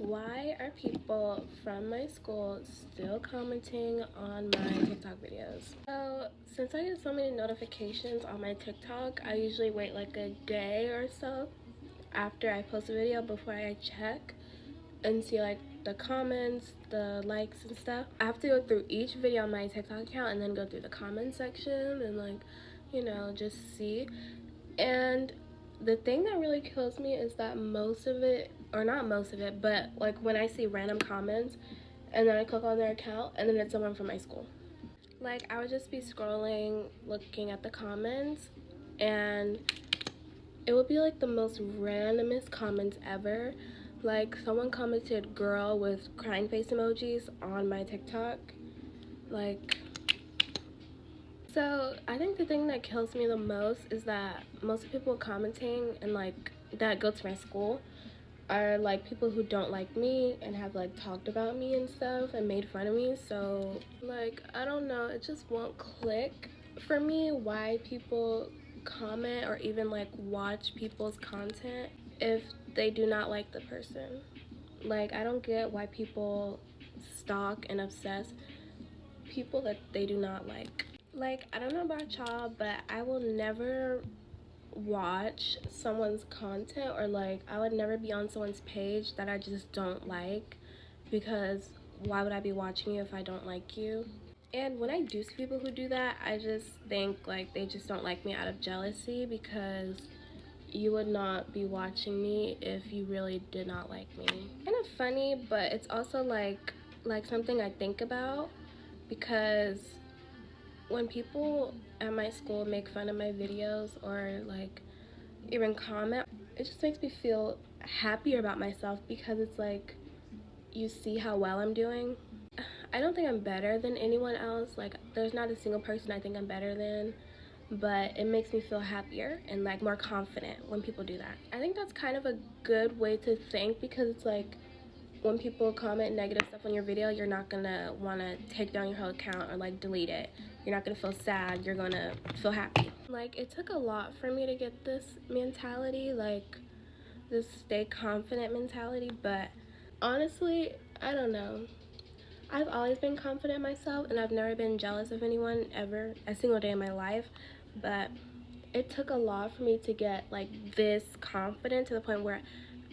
Why are people from my school still commenting on my TikTok videos? So since I get so many notifications on my TikTok, I usually wait like a day or so after I post a video before I check and see like the comments, the likes and stuff. I have to go through each video on my TikTok account and then go through the comment section and like, you know, just see. And the thing that really kills me is that most of it, or not most of it, but like when I see random comments and then I click on their account and then it's someone from my school. Like I would just be scrolling, looking at the comments, and it would be like the most randomest comments ever. Like someone commented girl with crying face emojis on my TikTok. Like, so I think the thing that kills me the most is that most people commenting and like that go to my school are like people who don't like me and have like talked about me and stuff and made fun of me. So like, I don't know, it just won't click for me why people comment or even like watch people's content if they do not like the person. Like I don't get why people stalk and obsess people that they do not like. Like I don't know about y'all, but I will never watch someone's content, or like I would never be on someone's page that I just don't like, because why would I be watching you if I don't like you? And when I do see people who do that, I just think like they just don't like me out of jealousy, because you would not be watching me if you really did not like me. Kind of funny, but it's also like something I think about, because when people at my school make fun of my videos or like even comment, it just makes me feel happier about myself, because it's like you see how well I'm doing. I don't think I'm better than anyone else. Like there's not a single person I think I'm better than, but it makes me feel happier and like more confident when people do that. I think that's kind of a good way to think, because it's like when people comment negative stuff on your video, you're not gonna want to take down your whole account or like delete it. You're not gonna feel sad, you're gonna feel happy. Like it took a lot for me to get this mentality, like this stay confident mentality, but honestly, I don't know. I've always been confident myself and I've never been jealous of anyone ever, a single day in my life, but it took a lot for me to get like this confident to the point where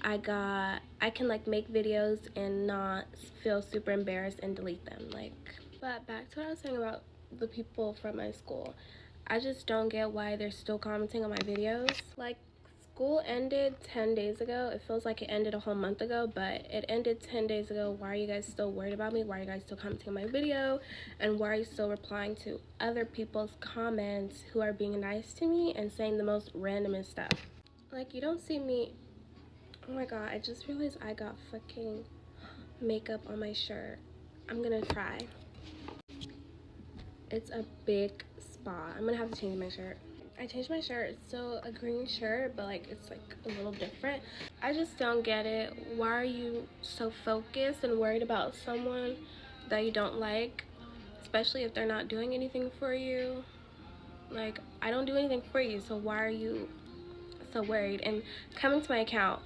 I can like make videos and not feel super embarrassed and delete them. Like, but back to what I was saying about the people from my school, I just don't get why they're still commenting on my videos. Like, school ended 10 days ago. It feels like it ended a whole month ago, but it ended 10 days ago. Why are you guys still worried about me? Why are you guys still commenting on my video? And why are you still replying to other people's comments who are being nice to me and saying the most randomest stuff? Like, you don't see me. Oh my god, I just realized I got fucking makeup on my shirt. I'm gonna try. It's a big spot. I'm gonna have to change my shirt. I changed my shirt. It's still a green shirt, but like it's like a little different. I just don't get it. Why are you so focused and worried about someone that you don't like, especially if they're not doing anything for you? Like, I don't do anything for you, so why are you so worried and coming to my account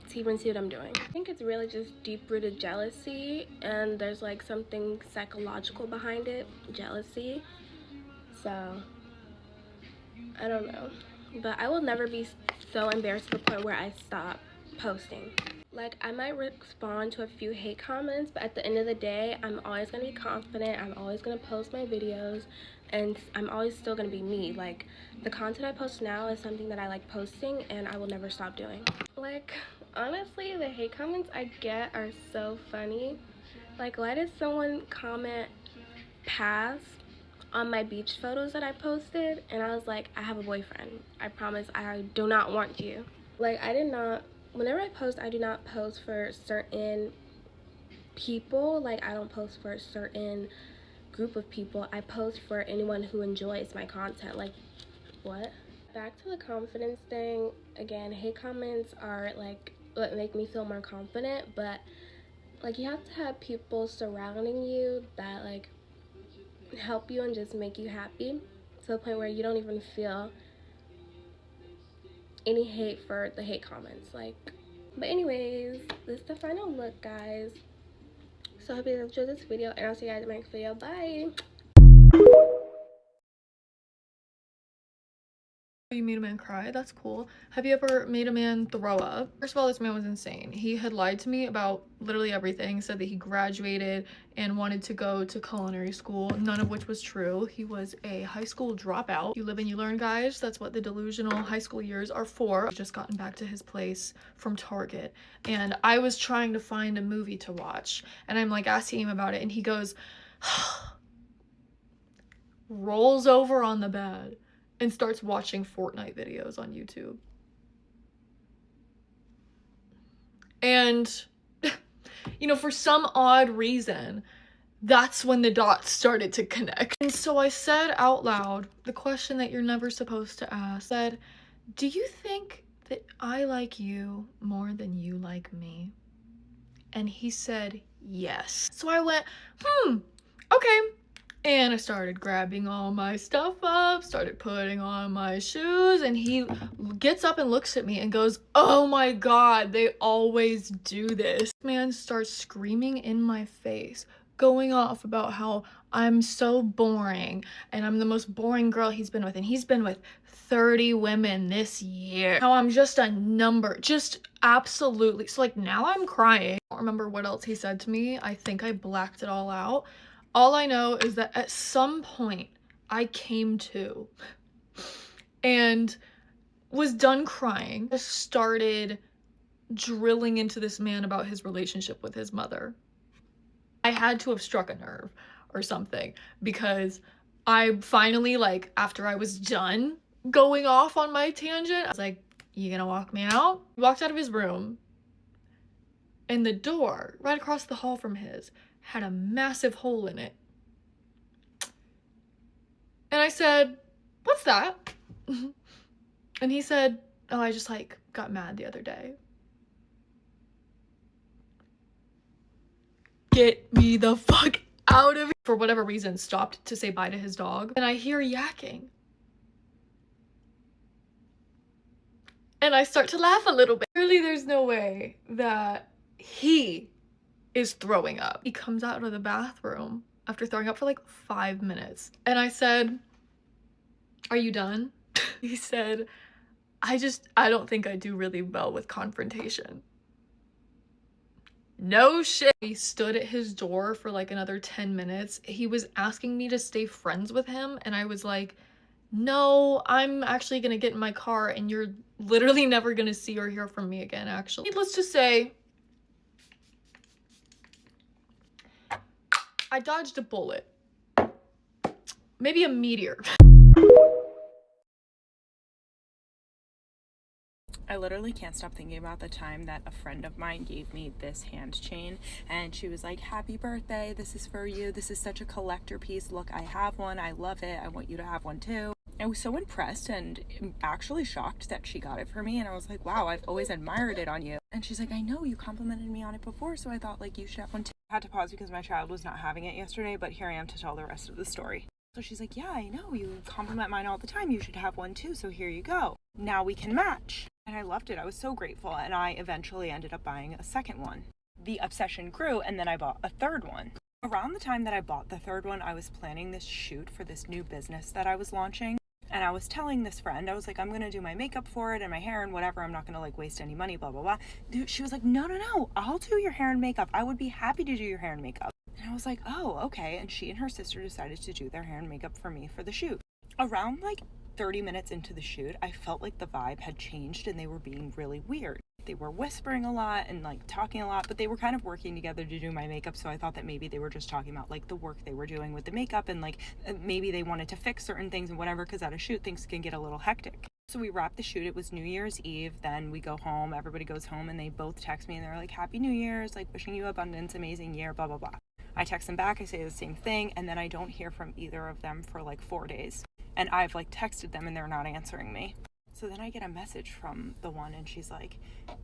to even see what I'm doing? I think it's really just deep-rooted jealousy, and there's like something psychological behind it, jealousy. So I don't know, but I will never be so embarrassed to the point where I stop posting. Like, I might respond to a few hate comments, but at the end of the day, I'm always gonna be confident. I'm always gonna post my videos, and I'm always still gonna be me. Like, the content I post now is something that I like posting, and I will never stop doing. Like, honestly, the hate comments I get are so funny. Like, why did someone comment pass on my beach photos that I posted? And I was like, I have a boyfriend. I promise I do not want you. Like, I did not, whenever I post, I do not post for certain people. Like, I don't post for a certain group of people. I post for anyone who enjoys my content. Like, what? Back to the confidence thing. Again, hate comments are like what make me feel more confident, but like you have to have people surrounding you that like help you and just make you happy to the point where you don't even feel any hate for the hate comments. Like, But anyways, this is the final look, guys. So I hope you enjoyed this video, and I'll see you guys in the next video. Bye. You made a man cry? That's cool. Have you ever made a man throw up? First of all, this man was insane. He had lied to me about literally everything, said that he graduated and wanted to go to culinary school, none of which was true. He was a high school dropout. You live and you learn, guys. That's what the delusional high school years are for. I've just gotten back to his place from Target, and I was trying to find a movie to watch, and I'm like asking him about it, and he goes, rolls over on the bed and starts watching Fortnite videos on YouTube. And, you know, for some odd reason, that's when the dots started to connect. And so I said out loud the question that you're never supposed to ask. I said, do you think that I like you more than you like me? And he said, yes. So I went, okay. And I started grabbing all my stuff up, started putting on my shoes, and he gets up and looks at me and goes, oh my God, they always do this. Man starts screaming in my face, going off about how I'm so boring and I'm the most boring girl he's been with, and he's been with 30 women this year. How I'm just a number, just absolutely. So like now I'm crying. I don't remember what else he said to me. I think I blacked it all out. All I know is that at some point I came to and was done crying, just started drilling into this man about his relationship with his mother. I had to have struck a nerve or something, because I finally, like, after I was done going off on my tangent, I was like, you gonna walk me out? He walked out of his room, and the door right across the hall from his had a massive hole in it. And I said, what's that? And he said, oh, I just like got mad the other day. Get me the fuck out of here. For whatever reason, stopped to say bye to his dog, and I hear yakking. And I start to laugh a little bit. Really, there's no way that he is throwing up. He comes out of the bathroom after throwing up for like 5 minutes. And I said, are you done? He said, I don't think I do really well with confrontation. No shit. He stood at his door for like another 10 minutes. He was asking me to stay friends with him, and I was like, no, I'm actually gonna get in my car and you're literally never gonna see or hear from me again, actually. Needless to say, I dodged a bullet. Maybe a meteor. I literally can't stop thinking about the time that a friend of mine gave me this hand chain, and she was like, happy birthday, this is for you, this is such a collector piece, look, I have one, I love it, I want you to have one too. I was so impressed and actually shocked that she got it for me, and I was like, wow, I've always admired it on you. And she's like, I know, you complimented me on it before, so I thought like you should have one too. I had to pause because my child was not having it yesterday, but here I am to tell the rest of the story. So she's like, yeah, I know, you compliment mine all the time, you should have one too, so here you go. Now we can match. And I loved it. I was so grateful, and I eventually ended up buying a second one. The obsession grew, and then I bought a third one. Around the time that I bought the third one, I was planning this shoot for this new business that I was launching, and I was telling this friend, I was like, I'm gonna do my makeup for it and my hair and whatever, I'm not gonna like waste any money, blah blah blah. Dude, she was like, no, I'll do your hair and makeup, I would be happy to do your hair and makeup. And I was like, oh, okay. And she and her sister decided to do their hair and makeup for me for the shoot. Around like 30 minutes into the shoot, I felt like the vibe had changed and they were being really weird. They were whispering a lot and like talking a lot, but they were kind of working together to do my makeup, so I thought that maybe they were just talking about like the work they were doing with the makeup, and like maybe they wanted to fix certain things and whatever, because at a shoot things can get a little hectic. So we wrapped the shoot. It was New Year's Eve. Then we go home, everybody goes home, and they both text me and they're like, happy New Year's, like wishing you abundance, amazing year, blah blah blah. I text them back, I say the same thing, and then I don't hear from either of them for like 4 days. And I've like texted them and they're not answering me. So then I get a message from the one, and she's like,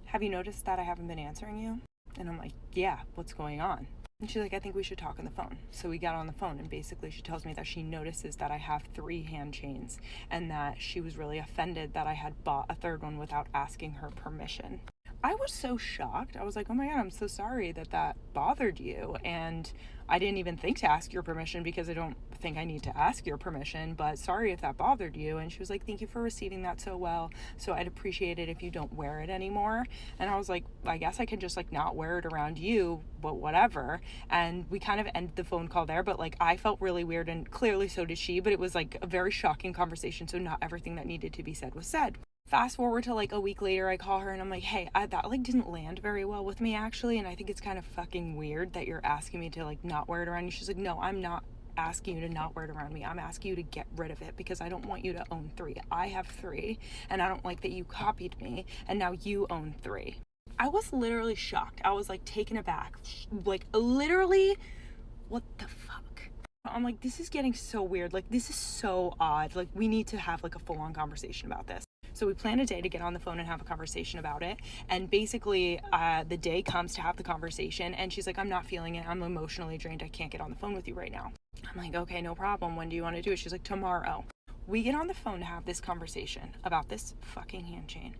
have you noticed that I haven't been answering you? And I'm like, yeah, what's going on? And she's like, I think we should talk on the phone. So we got on the phone, and basically she tells me that she notices that I have 3 hand chains, and that she was really offended that I had bought a third one without asking her permission. I was so shocked. I was like, oh my God, I'm so sorry that that bothered you. And I didn't even think to ask your permission because I don't think I need to ask your permission, but sorry if that bothered you. And she was like, thank you for receiving that so well. So I'd appreciate it if you don't wear it anymore. And I was like, I guess I can just like not wear it around you, but whatever. And we kind of ended the phone call there, but like I felt really weird, and clearly so did she, but it was like a very shocking conversation. So not everything that needed to be said was said. Fast forward to like a week later, I call her and I'm like, hey, that like didn't land very well with me actually, and I think it's kind of fucking weird that you're asking me to like not wear it around you. She's like, no, I'm not asking you to not wear it around me. I'm asking you to get rid of it because I don't want you to own 3. I have 3, and I don't like that you copied me and now you own 3. I was literally shocked. I was like taken aback. Like literally, what the fuck? I'm like, this is getting so weird. Like, this is so odd. Like, we need to have like a full-on conversation about this. So we plan a day to get on the phone and have a conversation about it. And basically, the day comes to have the conversation, and she's like, I'm not feeling it. I'm emotionally drained. I can't get on the phone with you right now. I'm like, okay, no problem. When do you want to do it? She's like, tomorrow. We get on the phone to have this conversation about this fucking hand chain.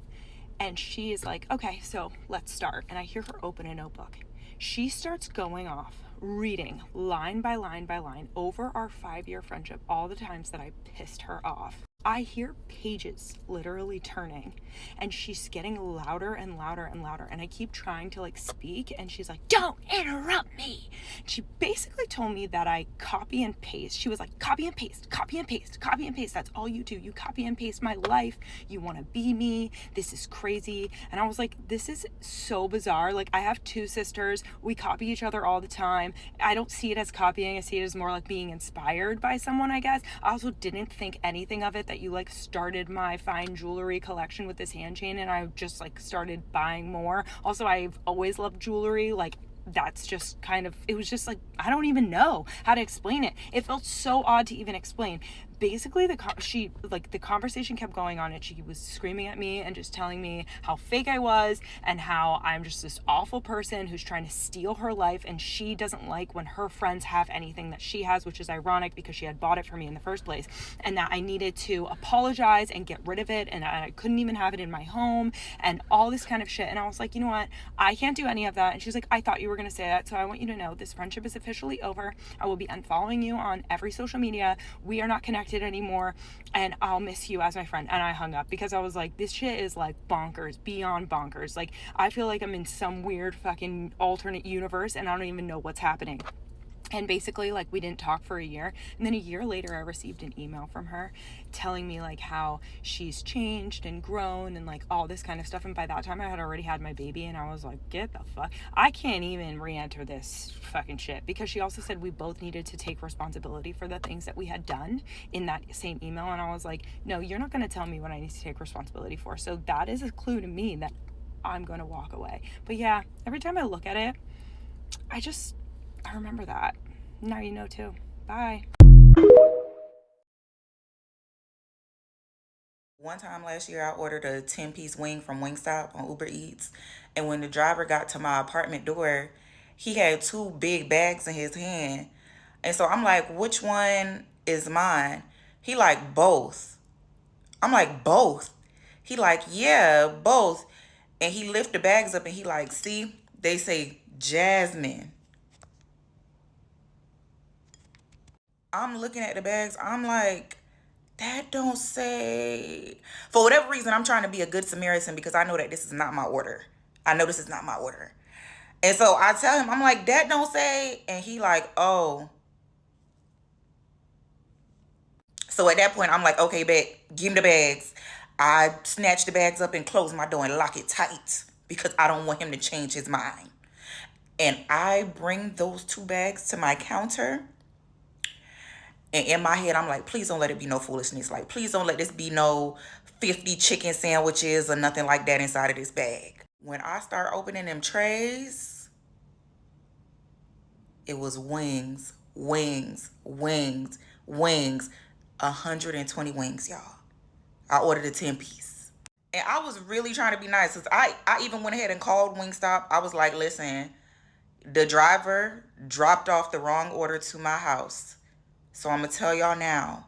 And she is like, okay, so let's start. And I hear her open a notebook. She starts going off, reading line by line by line over our 5-year friendship, all the times that I pissed her off. I hear pages literally turning, and she's getting louder and louder and louder, and I keep trying to like speak, and she's like, don't interrupt me. She basically told me that I copy and paste. She was like, copy and paste, copy and paste, copy and paste. That's all you do. You copy and paste my life. You want to be me. This is crazy. And I was like, this is so bizarre. Like, I have 2 sisters. We copy each other all the time. I don't see it as copying. I see it as more like being inspired by someone, I guess. I also didn't think anything of it that you like started my fine jewelry collection with this hand chain, and I just like started buying more. Also, I've always loved jewelry. Like, that's just kind of, it was just like, I don't even know how to explain it. It felt so odd to even explain. Basically, the conversation kept going on, and she was screaming at me and just telling me how fake I was and how I'm just this awful person who's trying to steal her life, and she doesn't like when her friends have anything that she has, which is ironic because she had bought it for me in the first place, and that I needed to apologize and get rid of it, and I couldn't even have it in my home, and all this kind of shit. And I was like, you know what? I can't do any of that. And she's like, I thought you were going to say that, so I want you to know this friendship is officially over. I will be unfollowing you on every social media. We are not connected anymore, and I'll miss you as my friend. And I hung up because I was like, this shit is like bonkers, beyond bonkers. Like, I feel like I'm in some weird fucking alternate universe and I don't even know what's happening. And basically, like, we didn't talk for a year. And then a year later, I received an email from her telling me, like, how she's changed and grown and, like, all this kind of stuff. And by that time, I had already had my baby. And I was like, get the fuck. I can't even re-enter this fucking shit. Because she also said we both needed to take responsibility for the things that we had done in that same email. And I was like, no, you're not going to tell me what I need to take responsibility for. So that is a clue to me that I'm going to walk away. But yeah, every time I look at it, I remember that. Now you know too. Bye. One time last year, I ordered a 10-piece wing from Wingstop on Uber Eats. And when the driver got to my apartment door, he had 2 big bags in his hand. And so I'm like, which one is mine? He like, both. I'm like, both? He like, yeah, both. And he lift the bags up and he like, see, they say Jasmine. I'm looking at the bags. I'm like, that don't say. For whatever reason, I'm trying to be a good Samaritan because I know that this is not my order. I know this is not my order. And so I tell him, I'm like, that don't say. And he like, oh. So at that point, I'm like, okay, bet, give him the bags. I snatch the bags up and close my door and lock it tight because I don't want him to change his mind. And I bring those 2 bags to my counter. And in my head, I'm like, please don't let it be no foolishness. Like, please don't let this be no 50 chicken sandwiches or nothing like that inside of this bag. When I start opening them trays, it was wings, wings, wings, wings. 120 wings, y'all. I ordered a 10-piece. And I was really trying to be nice. Because I even went ahead and called Wingstop. I was like, listen, the driver dropped off the wrong order to my house. So I'm going to tell y'all now,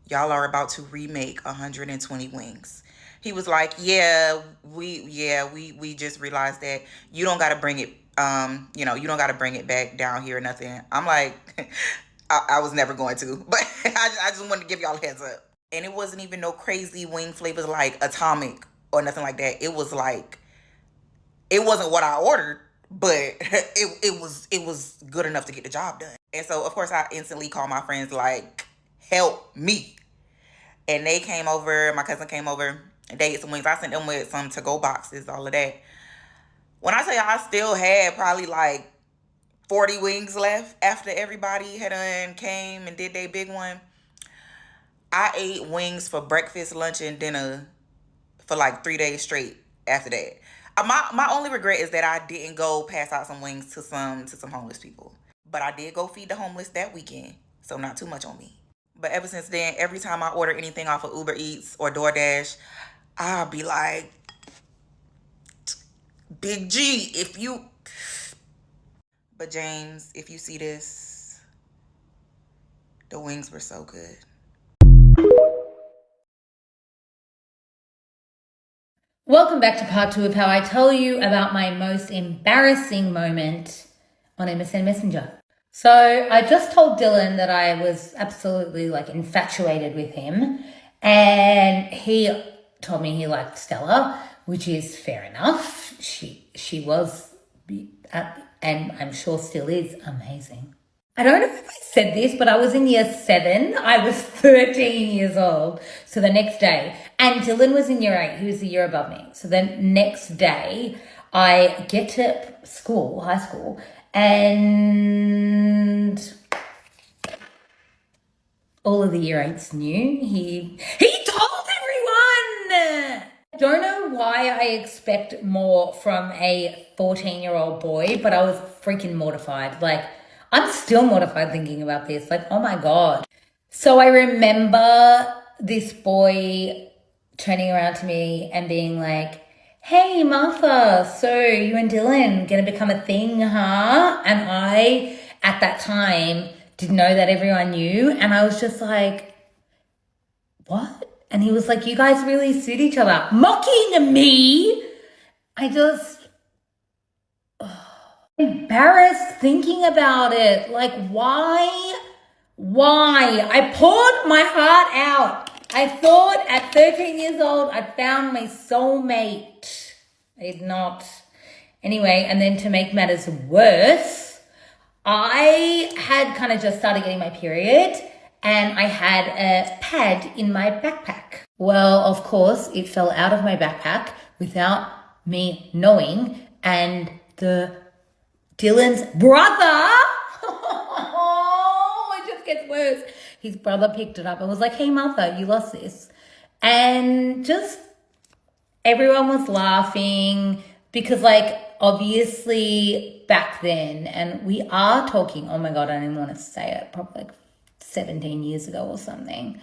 y'all are about to remake 120 wings. He was like, we just realized that you don't got to bring it, you don't got to bring it back down here or nothing. I'm like, I was never going to, but I just wanted to give y'all a heads up. And it wasn't even no crazy wing flavors like Atomic or nothing like that. It was like, it wasn't what I ordered, but it was good enough to get the job done. And so, of course, I instantly called my friends like, help me. And they came over, my cousin came over, and they ate some wings. I sent them with some to-go boxes, all of that. When I tell you I still had probably like 40 wings left after everybody had came and did their big one. I ate wings for breakfast, lunch, and dinner for like 3 days straight after that. My only regret is that I didn't go pass out some wings to some homeless people. But I did go feed the homeless that weekend, so not too much on me. But ever since then, every time I order anything off of Uber Eats or DoorDash, I'll be like, Big G, if you... But James, if you see this, the wings were so good. Welcome back to part 2 of how I tell you about my most embarrassing moment on MSN Messenger. So I just told Dylan that I was absolutely like infatuated with him, and he told me he liked Stella, which is fair enough. She was, and I'm sure still is, amazing. I don't know if I said this, but I was in year 7. I was 13 years old. So the next day, and Dylan was in year 8. He was a year above me. So the next day, I get to school, high school, and all of the year 8s knew. He told everyone! Don't know why I expect more from a 14-year-old boy, but I was freaking mortified. Like, I'm still mortified thinking about this. Like, oh my God. So I remember this boy turning around to me and being like, hey, Martha, so you and Dylan gonna become a thing, huh? And I, at that time, didn't know that everyone knew. And I was just like, what? And he was like, you guys really suit each other. Mocking me. I just... embarrassed thinking about it. Like, why? I poured my heart out. I thought at 13 years old I'd found my soulmate. I did not. Anyway, and then to make matters worse, I had kind of just started getting my period, and I had a pad in my backpack. Well, of course, it fell out of my backpack without me knowing, and Dylan's brother, it just gets worse. His brother picked it up and was like, hey, Martha, you lost this. And just everyone was laughing because, like, obviously back then, and we are talking, oh my God, I didn't want to say it, probably like 17 years ago or something.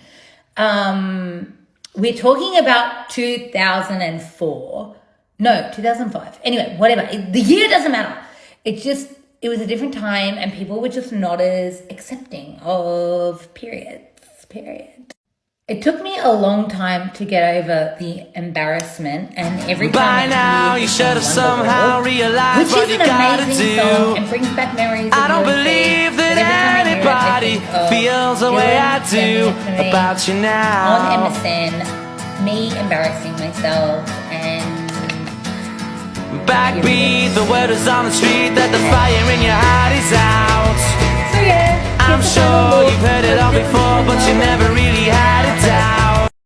We're talking about 2004. No, 2005. Anyway, whatever. The year doesn't matter. It was a different time, and people were just not as accepting of periods. It took me a long time to get over the embarrassment, and every time by now you should have somehow realized what you gotta do. And brings back memories. I don't believe that anybody feels the way I do about you now. On MSN, me embarrassing myself and backbeat, the word is on the street that the fire in your heart is out.